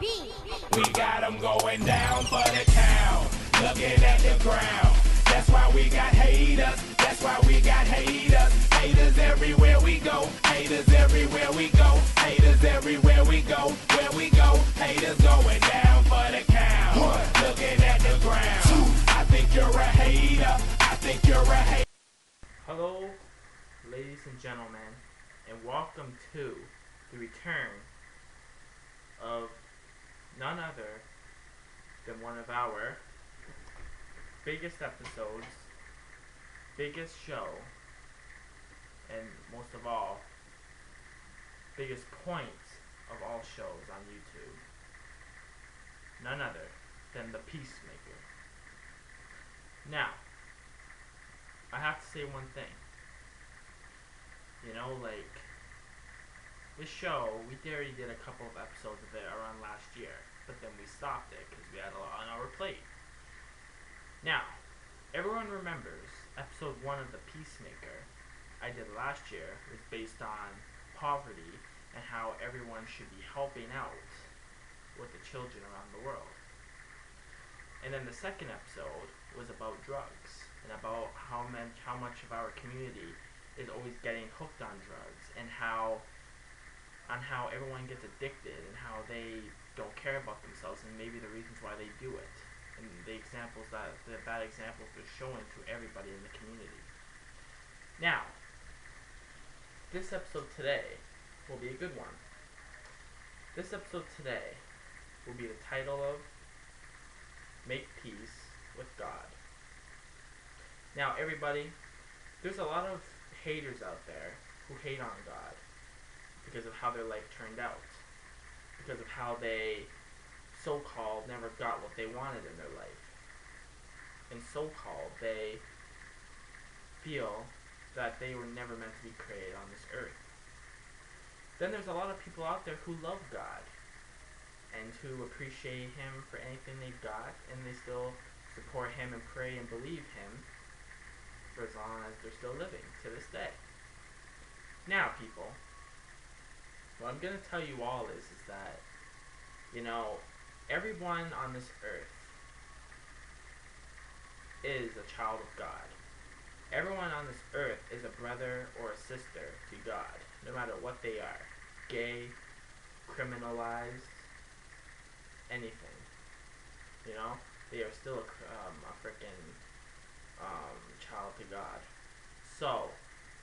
We got them going down for the count, looking at the ground. That's why we got haters, that's why we got haters. Haters everywhere we go, haters everywhere we go, haters everywhere we go, where we go. Haters going down for the count, looking at the ground. I think you're a hater, I think you're a hater. Hello, ladies and gentlemen, and welcome to the return of none other than one of our biggest episodes, biggest show, and most of all, biggest point of all shows on YouTube. None other than the Peacemaker. Now, I have to say one thing. You know, like, this show, we already did a couple of episodes of it around last year, but then we stopped it because we had a lot on our plate. Now, everyone remembers episode 1 of The Peacemaker I did last year was based on poverty and how everyone should be helping out with the children around the world. And then the second episode was about drugs and about how much of our community is always getting hooked on drugs and how everyone gets addicted and how they don't care about themselves and maybe the reasons why they do it and the bad examples they're showing to everybody in the community. Now, this episode today will be a good one. This episode today will be the title of Make Peace with God. Now, everybody, there's a lot of haters out there who hate on God because of how their life turned out, because of how they so-called never got what they wanted in their life, and so-called they feel that they were never meant to be created on this earth. Then there's a lot of people out there who love God and who appreciate Him for anything they've got, and they still support Him and pray and believe Him for as long as they're still living to this day. Now, people, what I'm going to tell you all is that, you know, everyone on this earth is a child of God. Everyone on this earth is a brother or a sister to God, no matter what they are. Gay, criminalized, anything. You know, they are still a freaking child to God. So,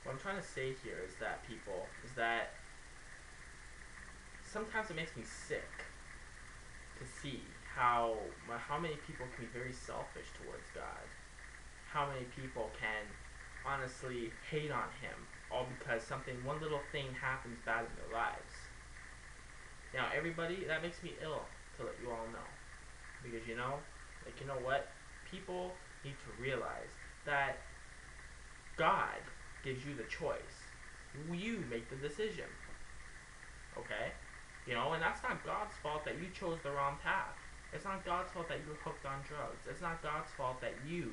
what I'm trying to say here is that, people, is that sometimes it makes me sick to see how many people can be very selfish towards God. How many people can honestly hate on Him all because one little thing happens bad in their lives. Now, everybody, that makes me ill to let you all know. Because, you know what? People need to realize that God gives you the choice. You make the decision. Okay? You know, and that's not God's fault that you chose the wrong path. It's not God's fault that you were hooked on drugs. It's not God's fault that you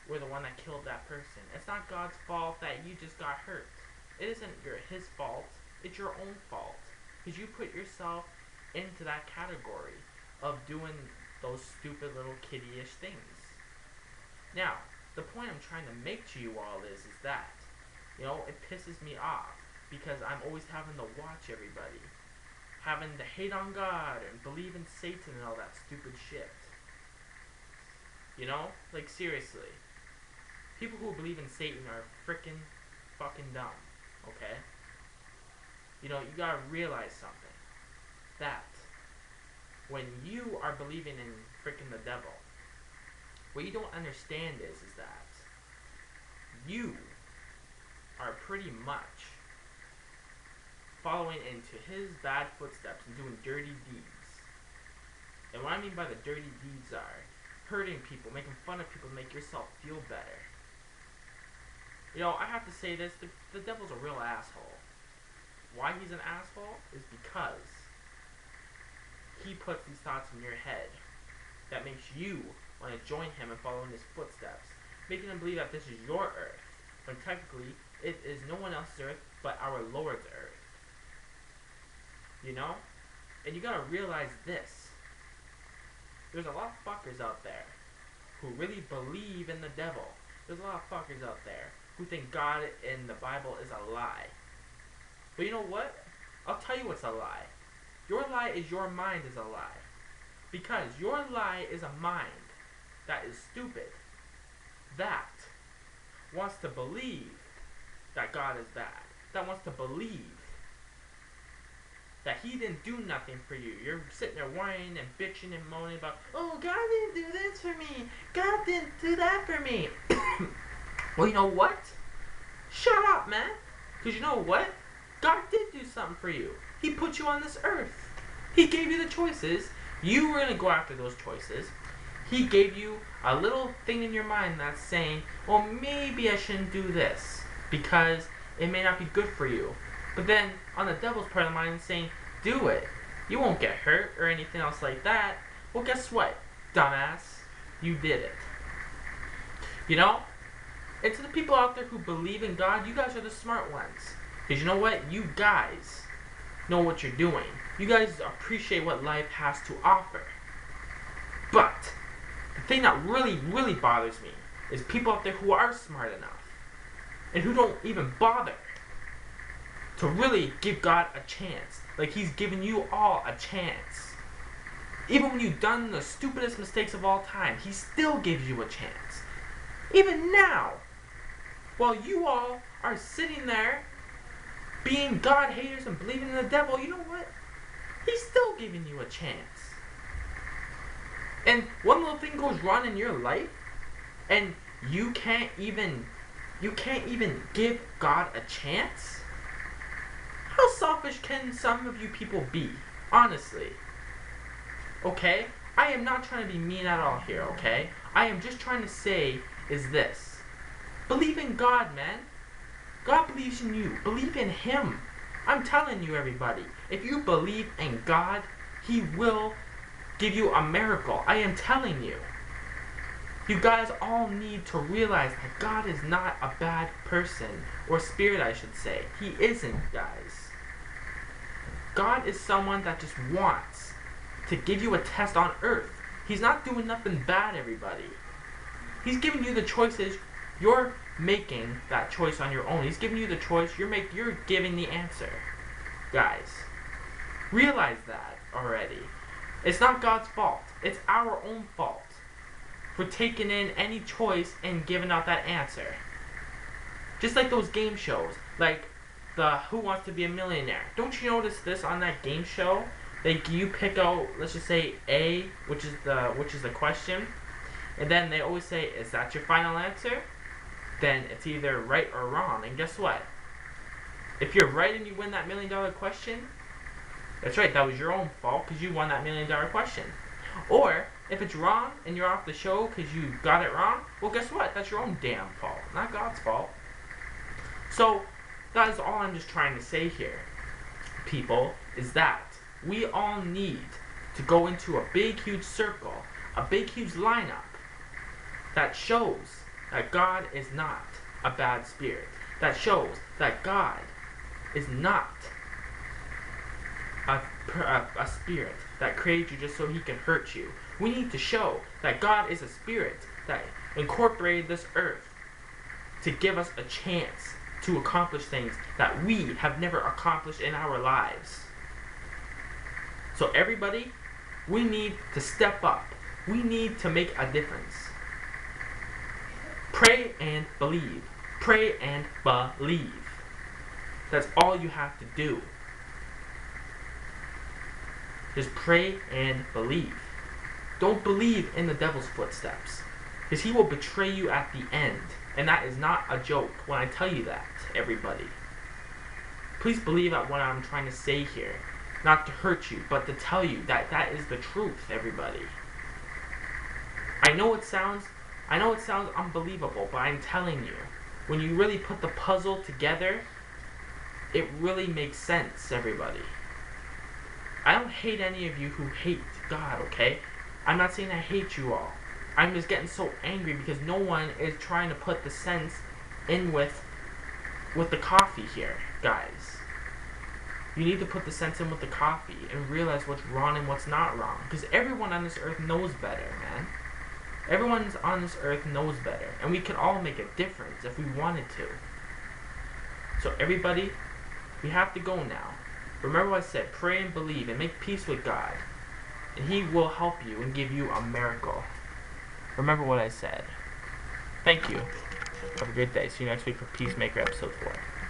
were the one that killed that person. It's not God's fault that you just got hurt. It isn't His fault. It's your own fault. Because you put yourself into that category of doing those stupid little kiddie-ish things. Now, the point I'm trying to make to you all is that, you know, it pisses me off because I'm always having to watch everybody having to hate on God and believe in Satan and all that stupid shit. You know? Like, seriously. People who believe in Satan are freaking fucking dumb. Okay? You know, you gotta realize something. That when you are believing in freaking the devil, what you don't understand is that you are pretty much following into his bad footsteps and doing dirty deeds. And what I mean by the dirty deeds are hurting people, making fun of people to make yourself feel better. You know, I have to say this, the devil's a real asshole. Why he's an asshole is because he puts these thoughts in your head that makes you want to join him and follow in his footsteps, making him believe that this is your earth, when technically it is no one else's earth but our Lord's earth. You know? And you gotta realize this. There's a lot of fuckers out there who really believe in the devil. There's a lot of fuckers out there who think God in the Bible is a lie. But you know what? I'll tell you what's a lie. Your lie is your mind is a lie. Because your lie is a mind that is stupid, that wants to believe that God is bad, that wants to believe that he didn't do nothing for you. You're sitting there whining and bitching and moaning about, oh, God didn't do this for me, God didn't do that for me. Well, you know what? Shut up, man. Because you know what? God did do something for you. He put you on this earth. He gave you the choices. You were going to go after those choices. He gave you a little thing in your mind that's saying, well, maybe I shouldn't do this because it may not be good for you. But then on the devil's part of the mind saying, do it. You won't get hurt or anything else like that. Well, guess what, dumbass? You did it. You know? And to the people out there who believe in God, you guys are the smart ones. Because you know what? You guys know what you're doing. You guys appreciate what life has to offer. But the thing that really, really bothers me is people out there who are smart enough and who don't even bother to really give God a chance. Like he's given you all a chance. Even when you've done the stupidest mistakes of all time, he still gives you a chance. Even now, while you all are sitting there being God haters and believing in the devil, you know what? He's still giving you a chance. And one little thing goes wrong in your life, and you can't even give God a chance? How selfish can some of you people be? Honestly. Okay? I am not trying to be mean at all here, okay? I am just trying to say is this. Believe in God, man. God believes in you. Believe in Him. I'm telling you, everybody. If you believe in God, He will give you a miracle. I am telling you. You guys all need to realize that God is not a bad person. Or spirit, I should say. He isn't, guys. God is someone that just wants to give you a test on earth. He's not doing nothing bad, everybody. He's giving you the choices. You're making that choice on your own. He's giving you the choice. You're giving the answer. Guys, realize that already. It's not God's fault. It's our own fault for taking in any choice and giving out that answer. Just like those game shows, like the Who Wants to Be a Millionaire. Don't you notice this on that game show? Like you pick out, let's just say A, which is the question, and then they always say, "Is that your final answer?" Then it's either right or wrong. And guess what? If you're right and you win that $1 million question, that's right, that was your own fault because you won that $1 million question. Or if it's wrong and you're off the show because you got it wrong, well, guess what? That's your own damn fault, not God's fault. So that is all I'm just trying to say here, people, is that we all need to go into a big, huge circle, a big, huge lineup that shows that God is not a bad spirit. That shows that God is not a spirit that created you just so He can hurt you. We need to show that God is a spirit that incorporated this earth to give us a chance to accomplish things that we have never accomplished in our lives. So everybody, we need to step up. We need to make a difference. Pray and believe. Pray and believe. That's all you have to do. Just pray and believe. Don't believe in the devil's footsteps, because he will betray you at the end. And that is not a joke when I tell you that, everybody. Please believe at what I'm trying to say here. Not to hurt you, but to tell you that that is the truth, everybody. I know it sounds unbelievable, but I'm telling you, when you really put the puzzle together, it really makes sense, everybody. I don't hate any of you who hate God, okay? I'm not saying I hate you all. I'm just getting so angry because no one is trying to put the sense in with the coffee here, guys. You need to put the sense in with the coffee and realize what's wrong and what's not wrong. Because everyone on this earth knows better, man. Everyone on this earth knows better. And we can all make a difference if we wanted to. So everybody, we have to go now. Remember what I said, pray and believe and make peace with God. And He will help you and give you a miracle. Remember what I said. Thank you. Have a great day. See you next week for Peacemaker episode 4.